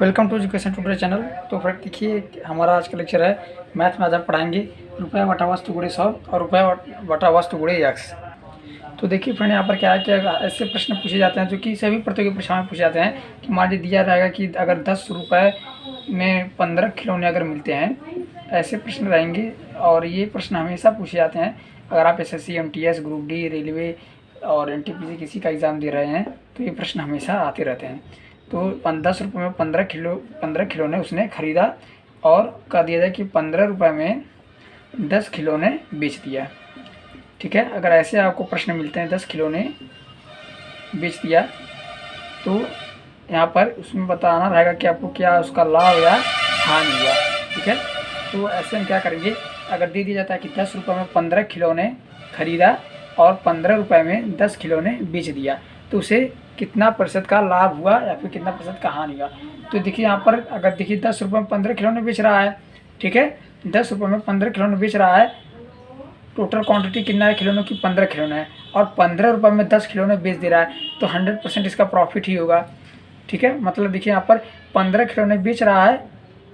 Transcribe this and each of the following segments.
Welcome to Education Today channel. तो friend देखिए, हमारा आज का लेक्चर है मैथ में। आज हम पढ़ाएंगे रुपये बटा वस्तु गुणे 100 और रुपये बटा वस्तु गुणे x। तो देखिए फ्रेंड, यहाँ पर क्या है कि ऐसे प्रश्न पूछे जाते हैं जो कि सभी प्रतियोगी परीक्षाओं में पूछे जाते हैं कि मान लीजिए दिया रहेगा कि अगर 10 रुपये में 15 खिलौने अगर मिलते हैं, ऐसे प्रश्न रहेंगे। और ये प्रश्न हमेशा पूछे जाते हैं अगर आप SSC MTS group D railway और NTPC किसी का एग्ज़ाम दे रहे हैं, तो ये प्रश्न हमेशा आते रहते हैं। तो 10 रुपये में 15 खिलौने उसने ख़रीदा और कह दिया जाए कि 15 रुपये में 10 खिलौने बेच दिया। ठीक है, अगर ऐसे आपको प्रश्न मिलते हैं 10 खिलौने बेच दिया, तो यहाँ पर उसमें बताना रहेगा कि आपको क्या उसका लाभ या हानि हुआ। ठीक है, तो ऐसे हम क्या करेंगे, अगर दे दिया जाता है कि 10 रुपये में 15 खिलौने ख़रीदा और 15 रुपये में 10 खिलौने बेच दिया, तो उसे कितना प्रतिशत का लाभ हुआ या फिर कितना प्रतिशत का हानि हुआ। तो देखिए यहाँ पर अगर देखिए 10 रुपये में 15 खिलौने बेच रहा है, ठीक है, 10 रुपये में 15 खिलौने बेच रहा है, टोटल क्वांटिटी कितना है खिलौनों की, 15 खिलौने है, और 15 रुपये में 10 खिलौने बेच दे रहा है, तो 100% इसका प्रॉफिट ही होगा। ठीक है, मतलब देखिए यहाँ पर 15 खिलौने बेच रहा है,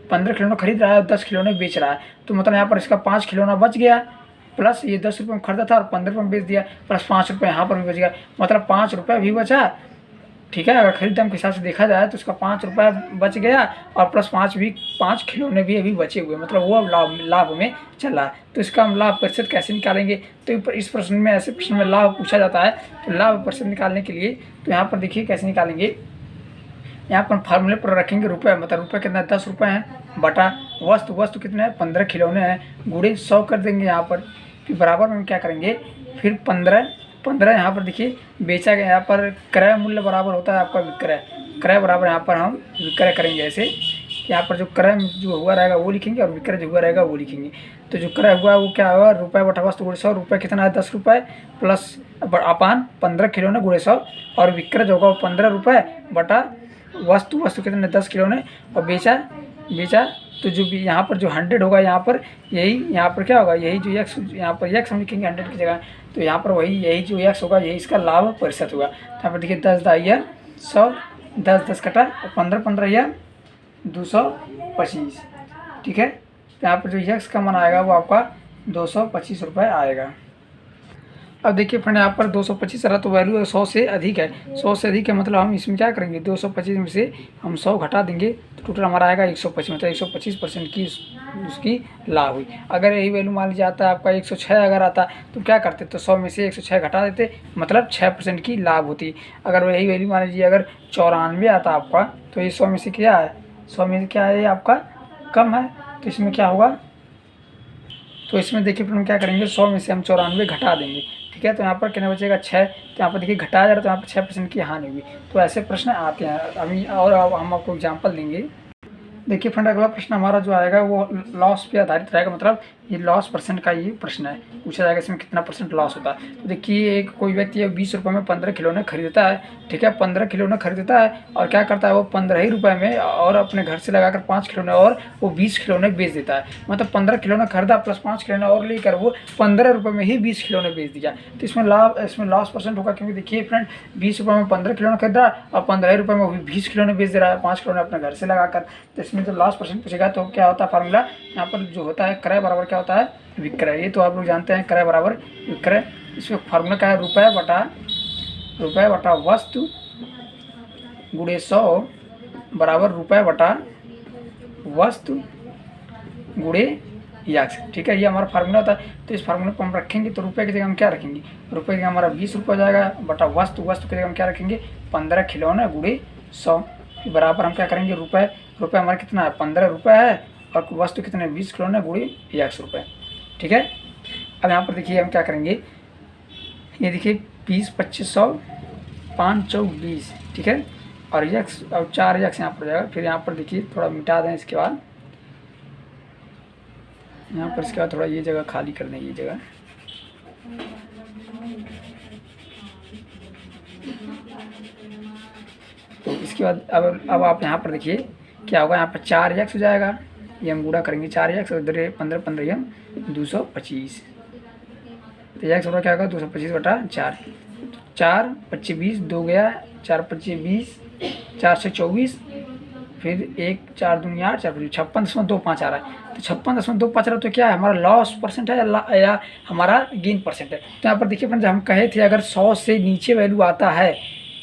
15 खिलौने खरीद रहा है और 10 खिलौने बेच रहा है, तो मतलब यहाँ पर इसका 5 खिलौना बच गया, प्लस ये 10 रुपये में खरीदा था और 15 रुपये में बेच दिया, प्लस 5 रुपये यहाँ पर भी बच गया, मतलब 5 रुपये भी बचा। ठीक है, अगर खरीद दाम के हिसाब से देखा जाए तो उसका 5 रुपये बच गया और प्लस 5 खिलौने भी अभी बचे हुए, मतलब वो लाभ में चल रहा है। तो इसका हम लाभ प्रतिशत कैसे निकालेंगे, तो इस प्रश्न में, ऐसे प्रश्न में लाभ पूछा जाता है। तो लाभ प्रतिशत निकालने के लिए तो यहाँ पर देखिए कैसे निकालेंगे, यहाँ पर फार्मूले पर रखेंगे रुपये, मतलब रुपये कितना है 10 रुपये हैं, बटा वस्तु कितने हैं 15 खिलौने हैं, गुणे 100 कर देंगे यहाँ पर। फिर बराबर में हम क्या करेंगे, फिर 15 यहाँ पर देखिए बेचा गया, यहाँ पर क्रय मूल्य बराबर होता है आपका क्रय बराबर यहाँ पर हम विक्रय करेंगे। ऐसे यहाँ पर जो क्रय जो हुआ रहेगा वो लिखेंगे और विक्रय जो हुआ रहेगा वो लिखेंगे। तो जो क्रय हुआ वो क्या होगा, रुपये बटा वस्तु गुणे 100, रुपये कितना है 10 रुपये प्लस अपान 15 खिलौने गुणे 100, और विक्रय जो होगा 15 रुपये बटा वस्तु कितने 10 खिलौने, और बेचा तो जो भी यहाँ पर जो 100 होगा, यहाँ पर यहाँ पर क्या होगा, यही जो x यहाँ पर x हम लिखेंगे 100 की जगह, तो यहाँ पर यही जो x होगा यही इसका लाभ प्रतिशत होगा। तो यहाँ पर देखिए 10 दाइया 100, 10 कटा, 15 या 225। ठीक है, तो यहाँ पर जो x का मान आएगा वो आपका 225 रुपये आएगा। अब देखिए फ्रेंड, यहाँ पर 225 रहा तो वैल्यू 100 से अधिक है, 100 से अधिक है, मतलब हम इसमें क्या करेंगे 225 में से हम 100 घटा देंगे, तो टोटल हमारा आएगा 125, मतलब 125% की उसकी लाभ हुई। अगर यही वैल्यू मान लीजिए आता है आपका 106 अगर आता तो क्या करते, तो 100 में से 106 घटा देते, मतलब 6% की लाभ होती। अगर यही वैल्यू मान लीजिए अगर 94 आता आपका, तो ये 100 में से क्या है, 100 में से क्या है, ये आपका कम है, तो इसमें क्या होगा, तो इसमें देखिए फिर हम क्या करेंगे, 100 में से हम 94 घटा देंगे। ठीक है, तो यहाँ पर कितना बचेगा 6, तो यहाँ पर देखिए घटाया जा रहा है, तो यहाँ पर 6% की हानि हुई। तो ऐसे प्रश्न आते हैं अभी, और हम आपको एग्जाम्पल देंगे। देखिए फ्रेंड, अगला प्रश्न हमारा जो आएगा वो लॉस पे आधारित रहेगा, मतलब ये लॉस परसेंट का ये प्रश्न है, पूछा जाएगा इसमें कितना % लॉस होता है। तो देखिए एक कोई व्यक्ति है 20 रुपये में 15 खिलौने खरीदता है। ठीक है, 15 खिलौने खरीदता है और क्या करता है, वो 15 ही रुपये में और अपने घर से लगाकर 5 खिलौने और वो 20 खिलौने बेच देता है, मतलब 15 खिलौने खरीदा प्लस 5 खिलौने और लेकर वो 15 रुपये में ही 20 खिलौने बेच दिया। तो इसमें लॉस परसेंट होगा, क्योंकि देखिए फ्रेंड 20 रुपये में 15 खिलौने खरीदा और 15 रुपये में वो 20 खिलौने बेच दे रहा है, 5 खिलौने अपने घर से लगाकर। तो इसमें जो लॉस परसेंट पूछेगा तो क्या होता है फार्मूला, यहाँ पर जो होता है क्रय बराबर क्या होता है विक्रय, ये तो आप लोग जानते हैं, क्रय बराबर विक्रय। इसमें फार्मूला क्या है, रुपये बटा वस्तु गुणे 100 बराबर रुपये बटा वस्तु गुणे x। ठीक है, ये हमारा फार्मूला होता है। तो इस फार्मूले को हम रखेंगे, तो रुपये की जगह हम क्या रखेंगे, रुपये की जगह हमारा 20 रुपये हो जाएगा, बटा वस्तु की जगह हम क्या रखेंगे 15 खिलौने गुणे 100, बराबर हम क्या करेंगे रुपये हमारा कितना है 15 रुपये है, और वस्तु कितने 20 खिलौने गुणे x रुपये। ठीक है, अब यहाँ पर देखिए हम क्या करेंगे, ये देखिए 20 2500 5 चौक 20। ठीक है, और x और 4x यहाँ पर जाएगा। फिर यहाँ पर देखिए थोड़ा मिटा दें, इसके बाद यहाँ पर इसके बाद थोड़ा ये जगह खाली कर दें, ये जगह तो इसके बाद अब आप यहाँ पर देखिए क्या होगा, यहाँ पर 4x हो जाएगा, ये हम गुणा करेंगे 4x और इधर 15 हम 225, तो x होगा क्या होगा 225 बटा 4, 4 25 20 2 गया, 4 25 20, 4 से 24 फिर 1 4 दूनी 8 4 5 56.25 आ रहा है। तो 56.25 आ रहा है तो क्या है हमारा लॉस परसेंट है या हमारा गेन परसेंट है। तो यहाँ पर देखिए फ्रेंड्स, हम कहे थे अगर 100 से नीचे वैल्यू आता है,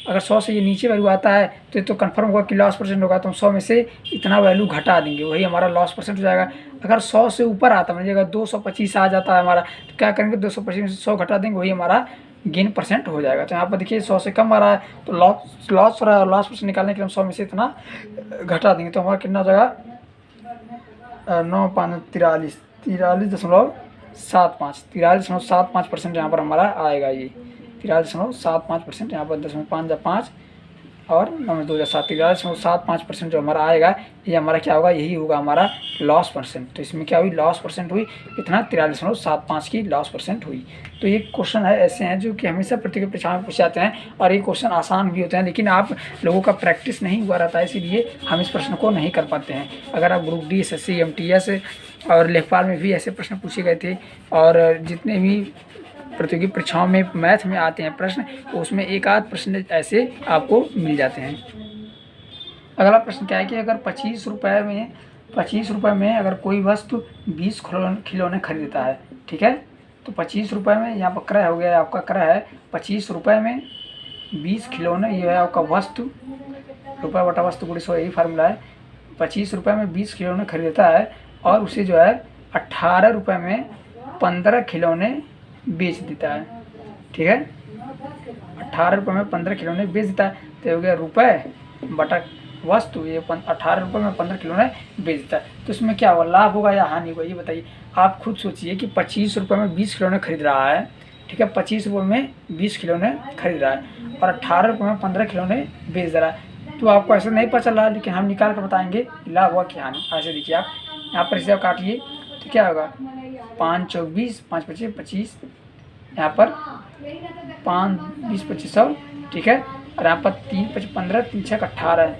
अगर 100 से ये नीचे वैल्यू आता है तो ये तो कन्फर्म होगा कि लॉस परसेंट होगा। तो हम 100 में से इतना वैल्यू घटा देंगे, वही हमारा लॉस परसेंट हो जाएगा। अगर 100 से ऊपर आता है, अगर 225 आ जाता है हमारा, तो क्या करेंगे 225 में से 100 घटा देंगे, वही हमारा गेन परसेंट हो जाएगा। तो यहाँ पर देखिए 100 से कम आ रहा है तो लॉस हो रहा है, लॉस परसेंट निकालने के लिए हम 100 में से इतना घटा देंगे। तो हमारा कितना हो जाएगा 9 5 43 43.75% यहाँ पर हमारा आएगा। ये 43.75% यहाँ पर 10.5 और 9 2 7 43.75% जो हमारा आएगा, ये हमारा क्या होगा, यही होगा हमारा लॉस परसेंट। तो इसमें क्या हुई, लॉस परसेंट हुई कितना 43.75 की लॉस परसेंट हुई। तो ये क्वेश्चन है ऐसे हैं जो कि हमेशा प्रतियोगी परीक्षा में पूछे जाते हैं और ये क्वेश्चन आसान भी होते हैं, लेकिन आप लोगों का प्रैक्टिस नहीं हुआ रहता है, इसीलिए हम इस प्रश्न को नहीं कर पाते हैं। अगर आप ग्रुप डी SSC MTS और लेखपाल में भी ऐसे प्रश्न पूछे गए थे और जितने भी प्रतियोगी परीक्षाओं में मैथ में आते हैं प्रश्न, तो उसमें एक आध प्रश्न ऐसे आपको मिल जाते हैं। अगला प्रश्न क्या है कि अगर 25 रुपये में अगर कोई वस्तु 20 खिलौने खरीदता है, ठीक है, तो 25 रुपये में यहाँ पर क्रय हो गया, आपका क्रय है 25 रुपये में 20 खिलौने, ये है आपका वस्तु, रुपये बटा वस्तु गुणे 100, यही फार्मूला है। 25 रुपये में 20 खिलौने खरीदता है और उसे जो है 18 रुपये में 15 खिलौने बेच देता है, ठीक है, 18 रुपये में 15 खिलौने बेच देता है। तो हो गया रुपये बटा वस्तु, ये 18 रुपये में 15 खिलौने बेच देता है। तो इसमें क्या होगा, लाभ होगा या हानि होगा, ये बताइए। आप खुद सोचिए कि 25 रुपये में 20 खिलौने खरीद रहा है, ठीक है, 25 रुपये में 20 खिलौने खरीद रहा है और 18 रुपये में 15 खिलौने बेच दे रहा है। तो आपको ऐसा नहीं पता चल रहा है, लेकिन हम निकाल कर बताएंगे लाभ हुआ कि हानि। ऐसे देखिए आप यहाँ पर इसे काटिए तो क्या होगा, 5 चौक 20, 5 25 25, यहाँ पर 5 20 2500, ठीक है, और यहाँ पर 3 5 15, 3 6 18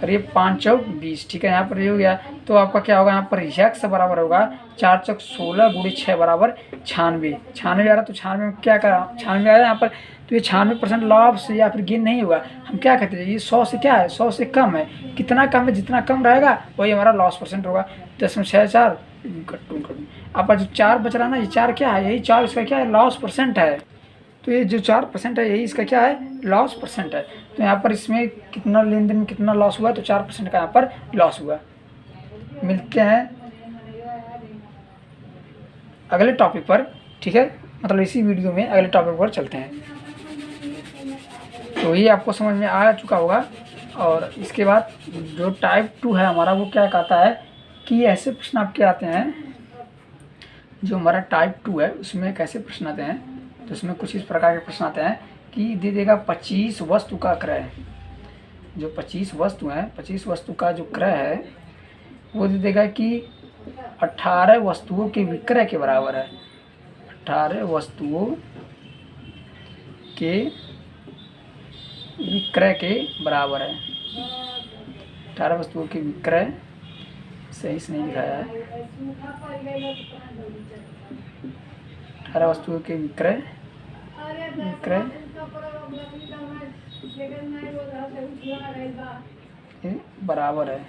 और ये 5 चौक 20, ठीक है, यहाँ पर ये हो गया। तो आपका क्या होगा, यहाँ पर यक्स बराबर होगा 4 चौक 16 गुणे 6 बराबर 96। 96 आ रहा, तो 96 में क्या करा, 96 आया यहाँ पर, तो ये 96% लॉस या फिर गेन नहीं होगा। हम क्या कहते हैं, ये 100 से क्या है, 100 से कम है। कितना कम है, जितना कम रहेगा वही हमारा लॉस परसेंट होगा। 10.64 आपका जो 4 बच रहा है ना, ये 4 क्या है, यही 4 इसका क्या है, लॉस परसेंट है। तो ये जो 4% है यही इसका क्या है, लॉस परसेंट है। तो यहाँ पर इसमें कितना लेन देन में कितना लॉस हुआ, तो 4% का यहाँ पर लॉस हुआ। मिलते हैं अगले टॉपिक पर, ठीक है, मतलब इसी वीडियो में अगले टॉपिक पर चलते हैं। तो ये आपको समझ में आ चुका होगा। और इसके बाद जो टाइप 2 है हमारा, वो क्या कहता है कि ऐसे प्रश्न आपके आते हैं, जो हमारा टाइप 2 है उसमें कैसे प्रश्न आते हैं, तो उसमें कुछ इस प्रकार के प्रश्न आते हैं कि दे देगा 25 वस्तु का क्रय, जो 25 वस्तु हैं, 25 वस्तु का जो क्रय है वो दे देगा कि 18 वस्तुओं के विक्रय के बराबर है। 18 वस्तुओं के विक्रय के बराबर है। 18 वस्तुओं के विक्रय, सही से नहीं दिखाया है, 18 वस्तुओं के विक्रय बराबर है।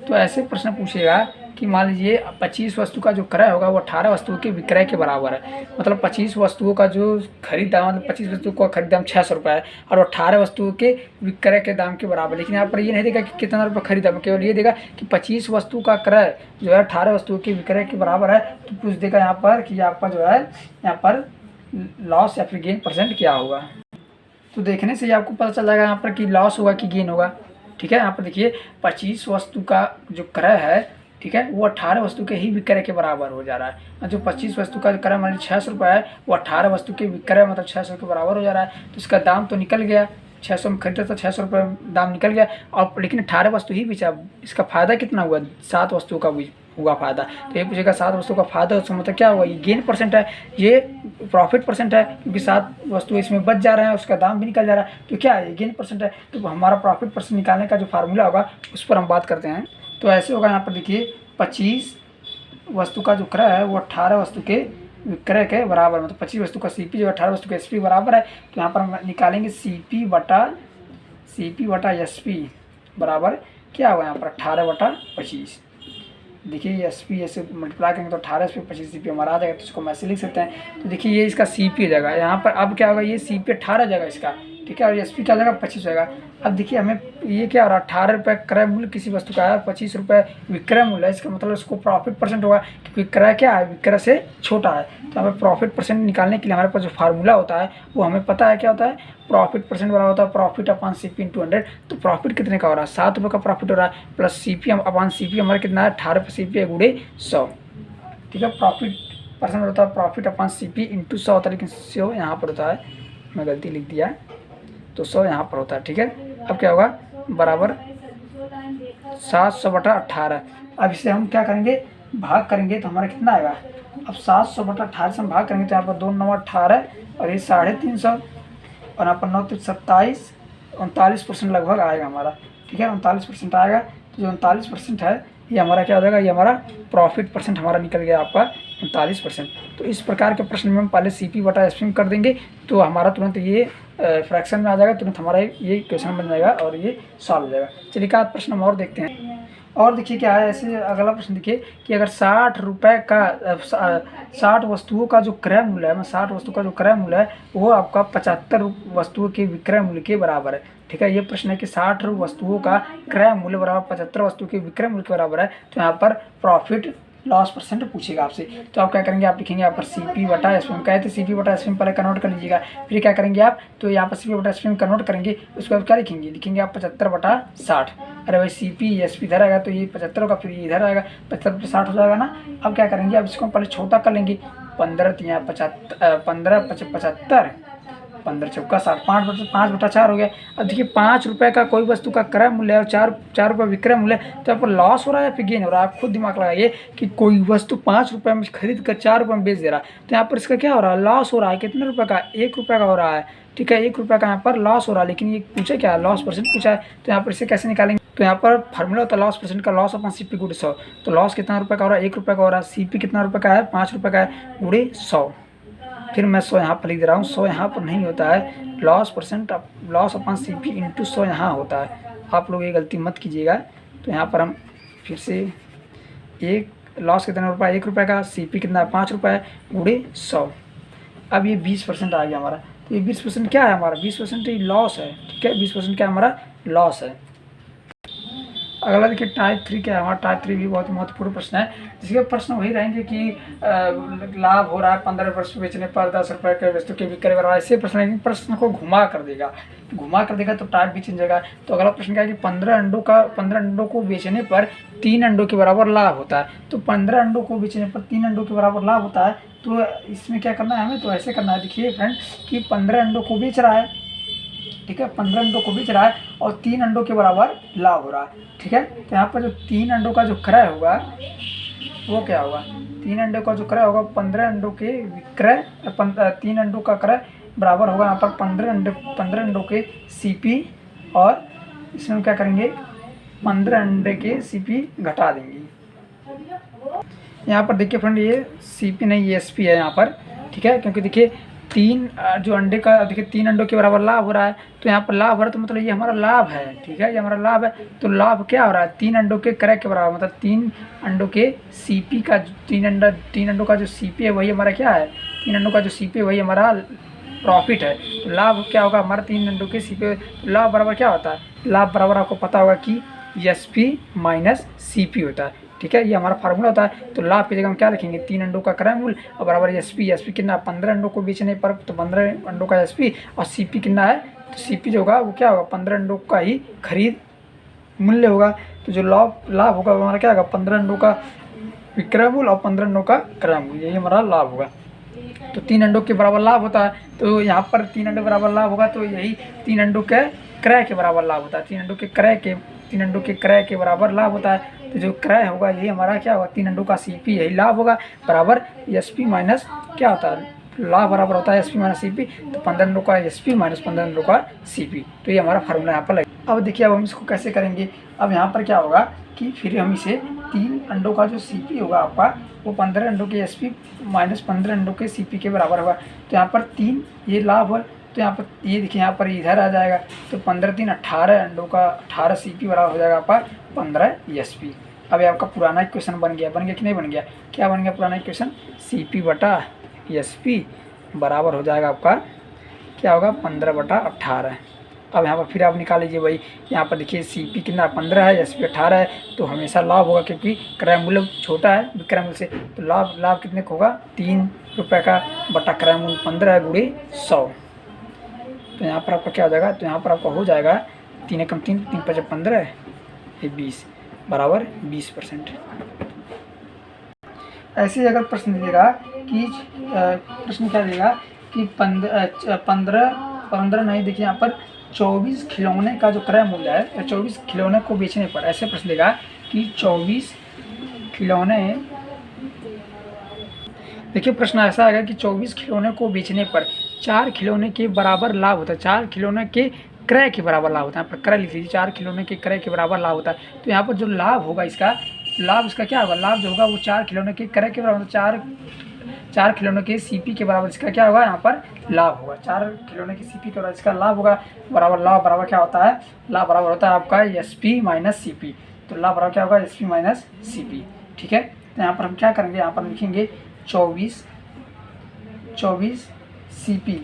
तो ऐसे प्रश्न पूछेगा कि मान लीजिए 25 वस्तु का जो क्रय होगा वो 18 वस्तुओं के विक्रय के बराबर है। मतलब 25 वस्तुओं का जो खरीदाम, मतलब 25 वस्तु का खरीद दाम 600 रुपये है और 18 वस्तुओं के विक्रय के दाम के बराबर। लेकिन यहाँ पर ये नहीं देगा कि कितना रुपये खरीदा, केवल ये देगा कि 25 वस्तु का क्रय जो है 18 वस्तुओं के विक्रय के बराबर है। तो पूछ देगा यहाँ पर कि आपका जो है यहाँ पर लॉस या फिर गेन परसेंट क्या होगा। तो देखने से ही आपको पता चल जाएगा यहाँ पर कि लॉस होगा कि गेन होगा, ठीक है। यहाँ पर देखिए 25 वस्तु का जो क्रय है, ठीक है, वो 18 वस्तु के ही विक्रय के बराबर हो जा रहा है। जो 25 वस्तु का क्रय मान लीजिए 600 रुपये है, वो 18 वस्तु के विक्रय मतलब 600 के बराबर हो जा रहा है। तो इसका दाम तो निकल गया, 600 में खरीदा था, 600 रुपये दाम निकल गया, और लेकिन 18 वस्तु ही बेचा। इसका फायदा कितना हुआ, 7 वस्तुओं का हुआ फायदा। तो ये पूछेगा 7 वस्तुओं का फायदा, उसका मतलब क्या हुआ, ये गेन परसेंट है, ये प्रॉफिट परसेंट है, क्योंकि 7 वस्तु इसमें बच जा रहे हैं, उसका दाम भी निकल जा रहा है। तो क्या है, ये गेन परसेंट है। तो हमारा प्रॉफिट परसेंट निकालने का जो फार्मूला होगा उस पर हम बात करते हैं। तो ऐसे होगा, यहाँ पर देखिए 25 वस्तु का जो क्रय है वो 18 वस्तु के विक्रय के बराबर, मतलब 25 वस्तु का CP जो 18 वस्तु का SP बराबर है। तो यहाँ पर हम निकालेंगे CP बटा SP बराबर क्या होगा यहाँ पर 18/25। देखिए एस पी ऐसे मल्टीप्लाई करेंगे तो 18/25 सी पी हमारा आ जाएगा, तो इसको हम ऐसे लिख सकते हैं। तो देखिए ये इसका सी पी हो जाएगा यहाँ पर। अब क्या होगा, ये सी पी 18 जाएगा इसका, ठीक है, और एस पी क्या जाएगा 25 जाएगा। अब देखिए हमें ये क्या हो रहा है, 18 रुपये क्रय मूल्य किसी वस्तु का है, 25 रुपये विक्रय मूल्य है। इसका मतलब इसको प्रॉफिट परसेंट होगा, क्योंकि क्रय क्या है, विक्रय से छोटा है। तो हमें प्रॉफिट परसेंट निकालने के लिए हमारे पास जो फार्मूला होता है वो हमें पता है क्या होता है, प्रॉफिट परसेंट बराबर होता है profit upon C P into 100। तो प्रॉफिट कितने का हो रहा है, 7 रुपये का प्रॉफिट हो रहा है, plus C P upon C P हमारा कितना है, 18 सी पी गुणे 100, ठीक है। प्रॉफिट परसेंट होता है profit upon C P into 100 होता है, लेकिन 100 यहाँ पर होता है, मैं गलती लिख दिया, तो 100 यहाँ पर होता है, ठीक है। अब क्या होगा, बराबर 700/18। अब इसे हम क्या करेंगे, भाग करेंगे तो हमारा कितना आएगा। अब 700/18 से हम भाग करेंगे तो यहाँ पर 2 9 18 और ये 350 और यहाँ पर 9 3 27, 39% लगभग आएगा हमारा, ठीक है, 39% आएगा। तो जो 39% है ये हमारा क्या हो जाएगा, ये हमारा प्रॉफिट परसेंट हमारा निकल गया आपका 39%। तो इस प्रकार के प्रश्न में हम पहले सी पी बटा एस पी में कर देंगे तो हमारा तुरंत ये फ्रैक्शन में आ जाएगा, तुरंत हमारा ये क्वेश्चन बन जाएगा और ये सॉल्व हो जाएगा। चलिए का प्रश्न हम और देखते हैं। और देखिए क्या है, ऐसे अगला प्रश्न देखिए कि अगर 60 रुपये का 60 वस्तुओं का जो क्रय मूल्य है, 60 वस्तु का जो क्रय मूल्य है वो आपका 75 वस्तुओं के विक्रय मूल्य के बराबर है, ठीक है। ये प्रश्न है कि 60 वस्तुओं का क्रय मूल्य बराबर 75 वस्तुओं के विक्रय मूल्य के बराबर है। तो यहाँ पर प्रॉफिट लॉस परसेंट पूछेगा आपसे, तो आप क्या करेंगे, आप लिखेंगे यहाँ पर सी पी बटा एस पी में, कहते सी पी बटा एस पी में पहले कन्वर्ट कर लीजिएगा, फिर क्या करेंगे आप, तो यहाँ पर सी पी बटा एस पी में कन्वर्ट करेंगे, उसके बाद क्या लिखेंगे, लिखेंगे आप 75/60। अरे भाई सी पी एस पी इधर आएगा तो ये 75 होगा, फिर ये इधर आएगा, 75/60 हो जाएगा ना। अब क्या करेंगे, अब इसको पहले छोटा कर लेंगे, 15 3 75, 15 75, 15 चौका 60, 5/4 हो गया। अब देखिए 5 रुपये का कोई वस्तु का क्रय मूल्य है और 4 रुपये विक्रय मूल्य है, तो यहाँ पर लॉस हो रहा है या फिर गेन हो रहा है, आप खुद दिमाग लगाइए कि कोई वस्तु 5 रुपये में खरीद कर 4 रुपये में बेच दे रहा है, तो यहाँ पर इसका क्या हो रहा है, लॉस हो रहा है। कितने रुपये का, 1 रुपये का हो रहा है, ठीक है, 1 रुपये का यहाँ पर लॉस हो रहा है। लेकिन ये पूछा क्या है, लॉस परसेंट पूछा है, तो यहाँ पर इसे कैसे निकालेंगे, तो यहाँ पर फार्मूला होता है लॉस परसेंट का, लॉस अपॉन सी पी गुणे 100। तो लॉस कितना रुपये का हो रहा है, 1 रुपये का हो रहा है, सी पी कितना रुपये का है, 5 रुपये का है, गुणे 100। फिर मैं 100 यहाँ पर लिख दे रहा हूँ, 100 यहाँ पर नहीं होता है, loss percent loss upon C P into 100 यहाँ होता है। आप लोग ये गलती मत कीजिएगा। तो यहाँ पर हम फिर से एक लॉस कितना रुपये, 1 रुपये का, सी पी कितना 5 रुपये गुणे 100। अब ये 20% आ गया हमारा, तो ये 20% क्या है हमारा, 20% ये लॉस है, ठीक है, 20% क्या हमारा लॉस है। अगला देखिए टाइप 3 क्या है हमारा, टाइप 3 भी बहुत महत्वपूर्ण प्रश्न है, जिसके प्रश्न वही रहेंगे कि लाभ हो रहा है 15 वर्ष बेचने पर 10 रुपये के वस्तु के विक्रय बराबर, ऐसे प्रश्न लेकिन प्रश्न को घुमा कर देगा तो टाइप भी चेंज जाएगा। तो अगला प्रश्न क्या है कि 15 अंडों को बेचने पर 3 अंडों के बराबर लाभ होता है। तो 15 अंडों को बेचने पर 3 अंडों के बराबर लाभ होता है, तो इसमें क्या करना है हमें, तो ऐसे करना है, देखिए फ्रेंड कि 15 अंडों को बेच रहा है, ठीक है, 15 अंडों को बेच रहा है और 3 अंडों के बराबर लाभ हो रहा है, ठीक है। तो यहाँ पर जो 3 अंडों का जो क्रय होगा वो क्या होगा, 3 अंडों का जो क्रय होगा 15 अंडों के विक्रय 3 अंडों का क्रय बराबर होगा यहाँ पर 15 अंडों के सीपी, और इसमें क्या करेंगे 15 अंडे के सीपी घटा देंगे। यहाँ पर देखिए फ्रेंड ये सीपी नहीं ये एसपी है यहाँ पर, ठीक है, क्योंकि देखिए 3 जो अंडे का देखिए 3 अंडों के बराबर लाभ हो रहा है, तो यहाँ पर लाभ हो रहा है तो मतलब ये हमारा लाभ है, ठीक है, ये हमारा लाभ है। तो लाभ क्या हो रहा है, 3 अंडों के क्रय के बराबर, मतलब 3 अंडों के सीपी का 3 अंडों का जो सीपी है वही हमारा क्या है, 3 अंडों का जो सीपी है वही हमारा प्रॉफिट है। तो लाभ क्या होगा हमारा 3 अंडों के सीपी, तो लाभ बराबर क्या होता है, लाभ बराबर आपको पता होगा कि एसपी माइनस सीपी होता है, ठीक है, ये हमारा फार्मूला होता है। तो लाभ की जगह हम क्या लिखेंगे, 3 अंडों का क्रय मूल्य और बराबर एसपी कितना 15 अंडों को बेचने पर, तो 15 अंडों का एसपी और सीपी कितना है, तो सीपी जो होगा वो क्या होगा 15 अंडों का ही खरीद मूल्य होगा। तो जो लाभ होगा वो हमारा क्या होगा 15 अंडों का विक्रय मूल्य और 15 अंडों का क्रय मूल्य, यही हमारा लाभ होगा। तो 3 अंडों के बराबर लाभ होता है, तो यहाँ पर 3 अंडों बराबर लाभ होगा, तो यही 3 अंडों के क्रय के बराबर लाभ होता है, 3 अंडों के क्रय के बराबर लाभ होता है। तो जो क्रय होगा यही हमारा क्या होगा 3 अंडों का सीपी, यही लाभ होगा बराबर एसपी माइनस क्या होता है, लाभ बराबर होता है एसपी माइनस सीपी, तो 15 अंडों का एसपी माइनस 15 अंडों का सीपी। तो ये हमारा फार्मूला यहाँ पर लगेगा। अब देखिए अब हम इसको कैसे करेंगे, अब यहाँ पर क्या होगा कि फिर हम इसे 3 अंडों का जो सीपी होगा आपका वो 15 अंडों के एसपी माइनस 15 अंडों के सीपी के बराबर होगा। तो यहाँ पर 3 ये लाभ है तो यहाँ पर ये देखिए यहाँ पर इधर आ जाएगा, तो 15 3 18 अंडों का 18 CP बराबर हो जाएगा आपका 15 SP। अब ये आपका पुराना इक्वेशन बन गया कि नहीं बन गया? क्या बन गया पुराना इक्वेशन? CP बटा SP बराबर हो जाएगा आपका क्या होगा? 15/18। अब यहाँ पर फिर आप निकाल लीजिए वही, यहाँ पर देखिए CP कितना 15 है, SP 18 है, तो हमेशा लाभ होगा क्योंकि क्रय मूल्य छोटा है विक्रय मूल्य से, तो लाभ कितने का होगा? 3 रुपये का बटा क्रय मूल्य 15 गुणे 100। तो यहाँ पर आपका क्या हो जाएगा? तो यहाँ पर आपका हो जाएगा 3 एकम 3, 3 5 15, 20 बराबर 20%। ऐसे ही अगर प्रश्न देगा कि प्रश्न क्या देगा कि 15 नहीं, देखिए यहाँ पर 24 खिलौने का जो क्रय मूल्य है, या 24 खिलौने को बेचने पर, ऐसे प्रश्न देगा कि 24 खिलौने, देखिए प्रश्न ऐसा आएगा कि 24 खिलौने को बेचने पर 4 खिलौने के बराबर लाभ होता है, 4 खिलौने के क्रय के बराबर लाभ होता है। यहाँ पर क्रय लिख लीजिए, 4 खिलौने के क्रय के बराबर लाभ होता है। तो यहाँ पर जो लाभ होगा इसका क्या होगा? लाभ जो होगा वो 4 खिलौने के क्रय के बराबर, 4 खिलौने के CP के बराबर इसका क्या होगा? यहाँ पर लाभ होगा। 4 खिलौने के CP के बराबर इसका लाभ होगा। लाभ बराबर क्या होता है? लाभ बराबर होता है आपका SP माइनस CP। तो लाभ बराबर क्या होगा? SP minus CP। ठीक है, तो यहाँ पर हम क्या करेंगे? यहाँ पर हम लिखेंगे 24 CP।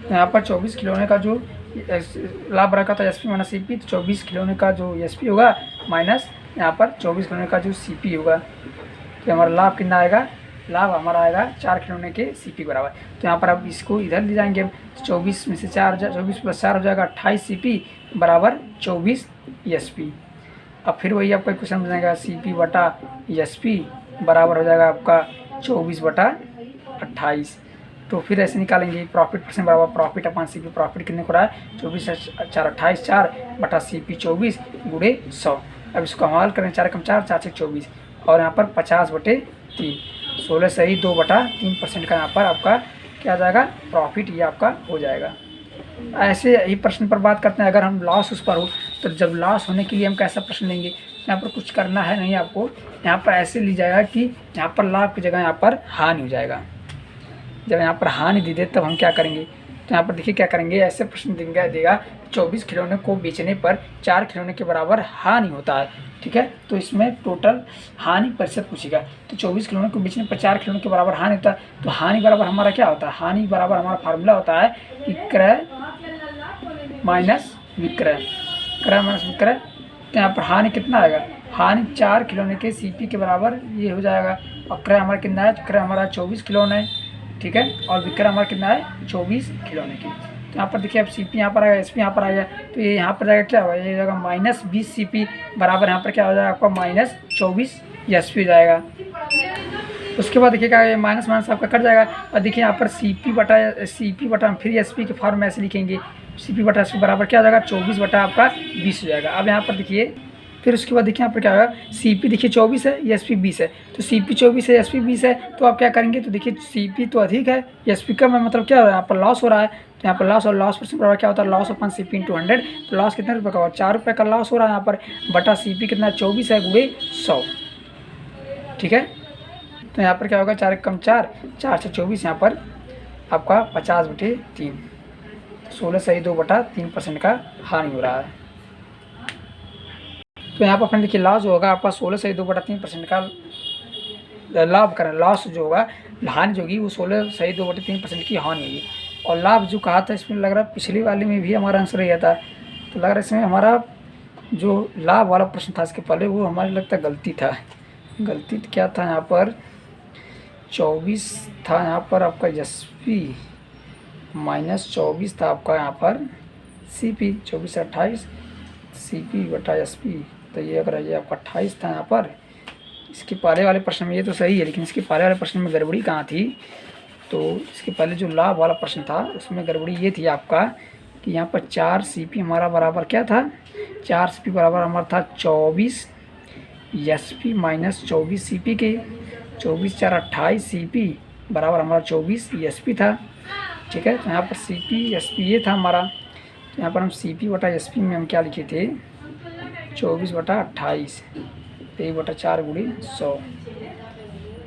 तो यहाँ पर 24 खिलौने का जो लाभ बराबर था SP माइनस CP, तो 24 खिलौने का जो SP होगा माइनस यहाँ पर 24 खिलौने का जो CP होगा, तो हमारा लाभ कितना आएगा? लाभ हमारा आएगा 4 खिलौने के CP बराबर। तो यहाँ पर अब इसको इधर ले जाएंगे, 24 में से 24 प्लस 4 हो जाएगा 28 CP बराबर 24 SP। अब फिर वही आपका क्वेश्चन बनेगा CP बटा SP बराबर हो जाएगा आपका 24/28। तो फिर ऐसे निकालेंगे प्रॉफिट परसेंट बराबर प्रॉफिट अपन CP, प्रॉफिट कितने को रहा है? 24 4 28 4 बटा CP 24 गुणे 100। अब इसको हमाल करें, 4 कम 4 4 से 24, और यहाँ पर 50/3, 16 सही 2/3% का यहाँ पर आपका क्या आ जाएगा? प्रॉफिट ये आपका हो जाएगा। ऐसे ही प्रश्न पर बात करते हैं। अगर हम लॉस उस पर हो, तो जब लॉस होने के लिए हम कैसा प्रश्न लेंगे? यहाँ पर कुछ करना है नहीं आपको, यहाँ पर ऐसे ली जाएगा कि यहाँ पर लाभ की जगह यहाँ पर हानि हो जाएगा। जब यहाँ पर हानि दे दे तब हम क्या करेंगे? तो यहाँ पर देखिए क्या करेंगे, ऐसे प्रश्न देगा 24 खिलौने को बेचने पर 4 खिलौने के बराबर हानि होता है। ठीक है, तो इसमें टोटल हानि प्रतिशत पूछेगा। तो 24 खिलौने को बेचने पर 4 खिलौने के बराबर हानि होता है, तो हानि बराबर हमारा क्या होता है? हानि बराबर हमारा फार्मूला होता है कि क्रय माइनस विक्रय, क्रय माइनस विक्रय। तो यहाँ पर हानि कितना आएगा? हानि 4 खिलौने के CP के बराबर ये हो जाएगा, और क्रय हमारा कितना है? क्रय हमारा 24 खिलौने, ठीक है, और विक्रय हमारा कितना है? 24 खिलौने की। तो यहाँ पर देखिए अब CP यहाँ पर आएगा, SP यहाँ पर आएगा, तो ये यहाँ पर जाएगा क्या होगा? ये जाएगा -20 CP बराबर यहाँ पर क्या हो जाएगा आपका? -24 SP हो जाएगा। उसके बाद देखिए क्या, ये माइनस आपका कट जाएगा, और देखिए यहाँ पर CP बटा फिर SP के फॉर्म में ऐसे लिखेंगे, CP बटा SP बराबर क्या हो जाएगा? 24 बटा आपका 20 हो जाएगा। अब यहाँ पर देखिए फिर उसके बाद देखिए यहाँ पर क्या होगा? CP देखिए 24 है, SP 20 है, तो CP 24 है, SP 20 है, तो आप क्या करेंगे? तो देखिए CP तो अधिक है, SP कम है, मतलब क्या हो रहा है? यहाँ पर लॉस हो रहा है। तो यहाँ पर लॉस और लॉस परसेंट बराबर क्या होता है? लॉस अपन CP × 100। तो लॉस कितने रुपये का होगा? 4 रुपये का लॉस हो रहा है यहाँ पर, बटा CP कितना? 24 है गुणे 100। ठीक है, तो यहाँ पर क्या होगा? 4 कम 4 4 से 24, यहाँ पर आपका 50/3, 16 सही 2/3% का हानि हो रहा है। तो यहाँ पर अपन देखिए लॉस जो होगा आपका 16 सही 2/3% का लाभ करें, लॉस जो होगा, हानि जो होगी वो 16 सही 2/3% की हानि होगी। और लाभ जो कहा था इसमें लग रहा है पिछली वाले में भी हमारा आंसर यह था, तो लग रहा है इसमें हमारा जो लाभ वाला प्रश्न था इसके पहले वो हमारे लगता है गलती था। गलती क्या था? यहाँ पर 24 था, यहाँ पर आपका SP -24 था आपका यहाँ पर CP, 24 से 28 CP बटा SP, तो ये अगर ये आपका 28 था यहाँ पर। इसके पहले वाले प्रश्न में ये तो सही है, लेकिन इसके पहले वाले प्रश्न में गड़बड़ी कहाँ थी? तो इसके पहले जो लाभ वाला प्रश्न था उसमें गड़बड़ी ये थी आपका कि यहाँ पर 4 CP हमारा बराबर क्या था? 4 CP बराबर हमारा था 24 SP माइनस 24 CP के, 24 4 28 CP बराबर हमारा 24 SP था। ठीक है, तो यहाँ पर CP SP ये था हमारा, तो यहाँ पर हम CP बटा SP में हम क्या लिखे थे? 24/28, 1/4 गुणे 100,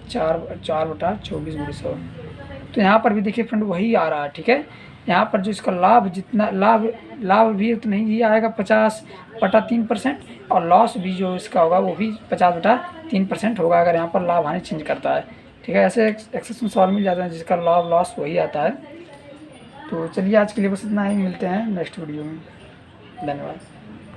4/24 गुणे 100। तो यहाँ पर भी देखिए फ्रेंड वही आ रहा है। ठीक है, यहाँ पर जो इसका लाभ जितना लाभ भी उतना ही आएगा 50/3%, और लॉस भी जो इसका होगा वो भी 50/3% होगा अगर यहाँ पर लाभ हानि चेंज करता है। ठीक है, ऐसे एक्सेस में सवाल मिल जाते हैं जिसका लाभ लॉस वही आता है। तो चलिए आज के लिए बस इतना ही, मिलते हैं नेक्स्ट वीडियो में। धन्यवाद।